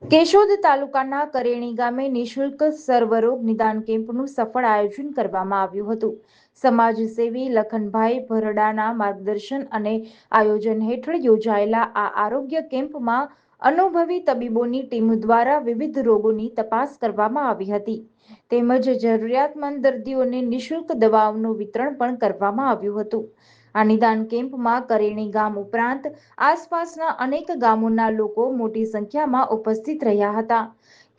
કેશોદ તાલુકાના કરેણી ગામે નિઃશુલ્ક સર્વરોગ નિદાન કેમ્પનું સફળ આયોજન કરવામાં આવ્યું હતું. સમાજસેવી લખનભાઈ ભરડાના માર્ગદર્શન અને આયોજન હેઠળ યોજાયેલા આ આરોગ્ય કેમ્પમાં અનુભવી તબીબોની ટીમ દ્વારા વિવિધ રોગોની તપાસ કરવામાં આવી હતી તેમજ જરૂરિયાતમંદ દર્દીઓને નિઃશુલ્ક દવાઓનું વિતરણ પણ કરવામાં આવ્યું હતું. આ નિદાન કેમ્પમાં કરેણી ગામ ઉપરાંત આસપાસના અનેક ગામોના લોકો મોટી સંખ્યામાં ઉપસ્થિત રહ્યા હતા.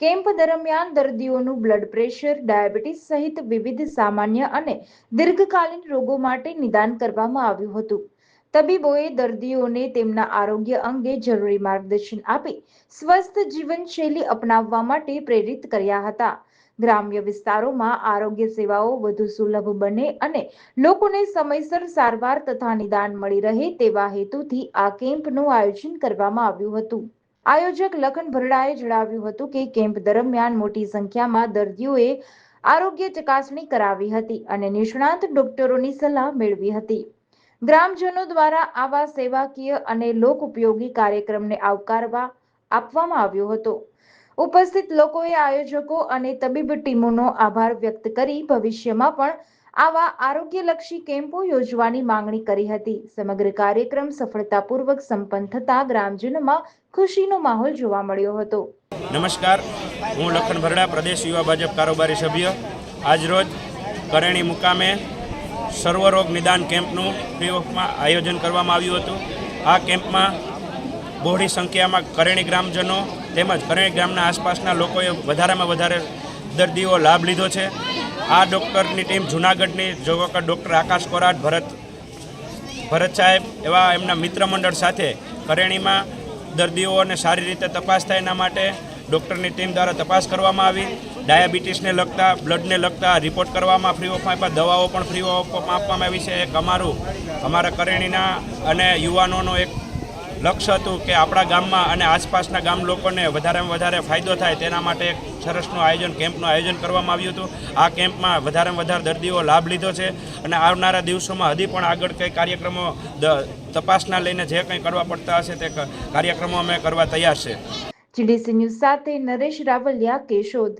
કેમ્પ દરમિયાન દર્દીઓનું બ્લડ પ્રેશર, ડાયાબિટીસ સહિત વિવિધ સામાન્ય અને દીર્ઘકાલીન રોગો માટે નિદાન કરવામાં આવ્યું હતું. તબીબોએ દર્દીઓને તેમના આરોગ્ય અંગે જરૂરી માર્ગદર્શન આપી સ્વસ્થ જીવનશૈલી અપનાવવા માટે પ્રેરિત કર્યા હતા. ગ્રામ્ય વિસ્તારોમાં આરોગ્ય સેવાઓ વધુ સુલભ બને અને લોકોને સમયસર સારવાર તથા નિદાન મળી રહે તેવા હેતુથી આ કેમ્પનું આયોજન કરવામાં આવ્યું હતું. આયોજક લખન ભરડાએ જણાવ્યું હતું કે કેમ્પ દરમિયાન મોટી સંખ્યામાં દર્દીઓએ આરોગ્ય ચકાસણી કરાવી હતી અને નિષ્ણાત ડોક્ટરોની સલાહ મેળવી હતી. ગ્રામજનો દ્વારા આવા સેવાકીય અને લોકોપયોગી કાર્યક્રમને આવકારવા આપવામાં આવ્યો હતો. ઉપસ્થિત લોકોએ આયોજકો અને તબીબ ટીમોનો આભાર વ્યક્ત કરી ભવિષ્યમાં પણ આવા આરોગ્યલક્ષી કેમ્પો યોજવાની માંગણી કરી હતી. સમગ્ર કાર્યક્રમ સફળતાપૂર્વક સંપન્ન થતા ગ્રામજનોમાં ખુશીનો માહોલ જોવા મળ્યો હતો. નમસ્કાર, હું લખન ભરડા, પ્રદેશ યુવા ભાજપ કારોબારી સભ્ય. આજરોજ કરેણી મુકામે સર્વરોગ નિદાન કેમ્પનું ફ્રી ઓફમાં આયોજન કરવામાં આવ્યું હતું. આ કેમ્પમાં બહોળી સંખ્યામાં કરેણી ગ્રામજનો તેમજ કરેણી ગ્રામના આસપાસના લોકોએ વધારેમાં વધારે દર્દીઓ લાભ લીધો છે. આ ડૉક્ટરની ટીમ જૂનાગઢની જોગકર ડૉક્ટર આકાશ કોરાટ, ભરત સાહેબ એવા એમના મિત્ર મંડળ સાથે કરેણીમાં દર્દીઓને સારી રીતે તપાસ થાય એના માટે ડૉક્ટરની ટીમ દ્વારા તપાસ કરવામાં આવી. ડાયાબિટીસને લગતા, બ્લડને લગતા રિપોર્ટ કરવામાં ફ્રી ઓફમાં આપ્યા. દવાઓ પણ ફ્રી ઓફમાં આપવામાં આવી છે. એક અમારા કરેણીના અને યુવાનોનો એક લક્ષ્ય હતું કે આપણા ગામમાં અને આસપાસના ગામ લોકોને વધારેમાં વધારે ફાયદો થાય તેના માટે એક સરસનું કેમ્પનું આયોજન કરવામાં આવ્યું હતું. આ કેમ્પમાં વધારેમાં વધારે દર્દીઓ લાભ લીધો છે અને આવનારા દિવસોમાં હજી પણ આગળ કંઈ કાર્યક્રમો તપાસના લઈને જે કંઈ કરવા પડતા હશે તે કાર્યક્રમો અમે કરવા તૈયાર છે. જીડીસી ન્યૂઝ સાથે નરેશ રાવલિયા, કેશોદ.